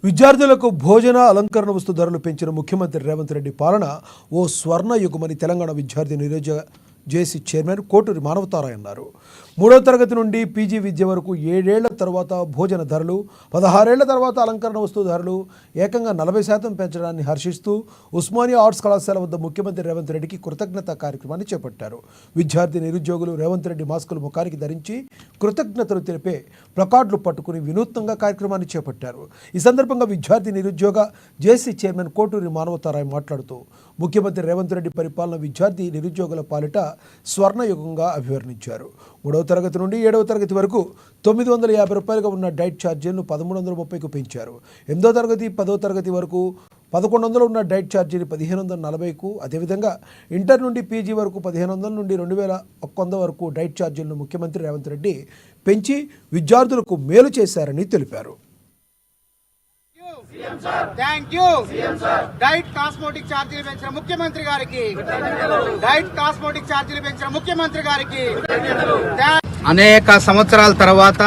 విద్యార్థులకు భోజన అలంకరణ వస్తు ధరలు పెంచిన ముఖ్యమంత్రి రేవంత్ రెడ్డి పాలన ఓ స్వర్ణ యుగమని తెలంగాణ విద్యార్థి నిరుద్యోగ జేసీ చైర్మన్ కోటూరి మానవతారాయ్ అన్నారు. 3వ తరగతి నుండి పీజీ విద్య వరకు 7 ఏళ్ల తర్వాత భోజన ధరలు, 16 ఏళ్ల తర్వాత అలంకరణ వస్తు ధరలు ఏకంగా 40% పెంచడాన్ని హర్షిస్తూ ఉస్మానియా ఆర్ట్స్ కళాశాల వద్ద ముఖ్యమంత్రి రేవంత్ రెడ్డికి కృతజ్ఞత కార్యక్రమాన్ని చేపట్టారు. విద్యార్థి నిరుద్యోగులు రేవంత్ రెడ్డి మాస్కులు ముఖానికి ధరించి కృతజ్ఞతలు తెలిపే ప్లకార్డులు పట్టుకుని వినూత్నంగా కార్యక్రమాన్ని చేపట్టారు. ఈ సందర్భంగా విద్యార్థి నిరుద్యోగ జేసీ చైర్మన్ కోటూరి మానవతారాయ్ మాట్లాడుతూ ముఖ్యమంత్రి రేవంత్ రెడ్డి పరిపాలన విద్యార్థి నిరుద్యోగుల పాలిట స్వర్ణయుగంగా అభివర్ణించారు. 3వ తరగతి నుండి 7వ తరగతి వరకు 950 రూపాయలుగా ఉన్న డైట్ ఛార్జీలను 1330కు పెంచారు. 8వ తరగతి 10వ తరగతి వరకు 1100 ఉన్న డైట్ ఛార్జీని 1540కు, అదేవిధంగా ఇంటర్ నుండి పీజీ వరకు 1500 నుండి 2100 వరకు డైట్ ఛార్జీలను ముఖ్యమంత్రి రేవంత్ రెడ్డి పెంచి విద్యార్థులకు మేలు చేశారని తెలిపారు. Thank you. డైట్ కాస్మోటిక్ ఛార్జీలు పెంచిన ముఖ్యమంత్రి గారికి, డైట్ కాస్మోటిక్ ఛార్జీలు పెంచిన ముఖ్యమంత్రి గారికి అనేక సంవత్సరాల తర్వాత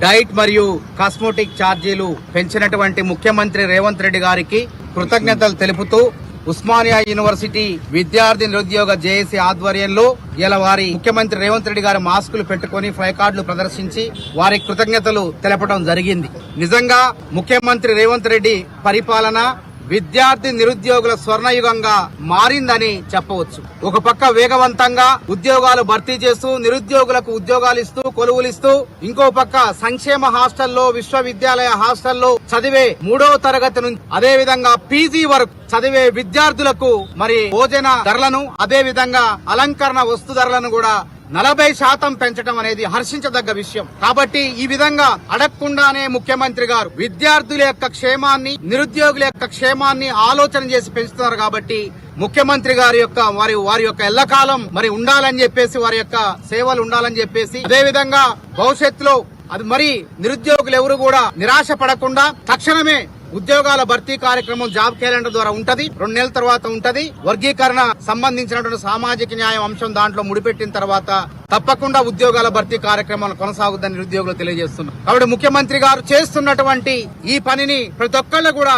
డైట్ మరియు కాస్మోటిక్ ఛార్జీలు పెంచినటువంటి ముఖ్యమంత్రి రేవంత్ రెడ్డి గారికి కృతజ్ఞతలు తెలుపుతూ ఉస్మానియా యూనివర్సిటీ విద్యార్థి నిరుద్యోగ జేఏసీ ఆధ్వర్యంలో ఇలా వారి ముఖ్యమంత్రి రేవంత్ రెడ్డి గారి మాస్కులు పెట్టుకుని ఫ్లై కార్డులు ప్రదర్శించి వారి కృతజ్ఞతలు తెలపడం జరిగింది. నిజంగా ముఖ్యమంత్రి రేవంత్ రెడ్డి పరిపాలన విద్యార్థి నిరుద్యోగుల స్వర్ణయుగంగా మారిందని చెప్పవచ్చు. ఒక పక్క వేగవంతంగా ఉద్యోగాలు భర్తీ చేస్తూ నిరుద్యోగులకు ఉద్యోగాలు ఇస్తూ కొలువులిస్తూ, ఇంకో పక్క సంక్షేమ హాస్టల్లో విశ్వవిద్యాలయ హాస్టల్లో చదివే 3వ తరగతి నుంచి అదే విధంగా పీజీ వరకు చదివే విద్యార్థులకు మరి భోజన ధరలను అదే విధంగా అలంకరణ వస్తు ధరలను కూడా 40% పెంచడం అనేది హర్షించదగ్గ విషయం. కాబట్టి ఈ విధంగా అడగకుండానే ముఖ్యమంత్రి గారు విద్యార్థుల యొక్క క్షేమాన్ని, నిరుద్యోగుల యొక్క క్షేమాన్ని ఆలోచన చేసి పెంచుతున్నారు. కాబట్టి ముఖ్యమంత్రి గారి యొక్క వారి యొక్క ఎల్లకాలం మరి ఉండాలని చెప్పేసి, వారి యొక్క సేవలు ఉండాలని చెప్పేసి, అదే విధంగా భవిష్యత్తులో అది మరి నిరుద్యోగులు ఎవరు కూడా నిరాశ పడకుండా తక్షణమే ఉద్యోగాల భర్తీ కార్యక్రమం జాబ్ క్యాలెండర్ ద్వారా ఉంటది. 2 నెలల తర్వాత ఉంటది. వర్గీకరణ సంబంధించినటువంటి సామాజిక న్యాయం అంశం దాంట్లో ముడిపెట్టిన తర్వాత తప్పకుండా ఉద్యోగాల భర్తీ కార్యక్రమాలు కొనసాగుద్దని నిరుద్యోగులు తెలియజేస్తున్నారు. కాబట్టి ముఖ్యమంత్రి గారు చేస్తున్నటువంటి ఈ పనిని ప్రతి ఒక్కళ్ళు కూడా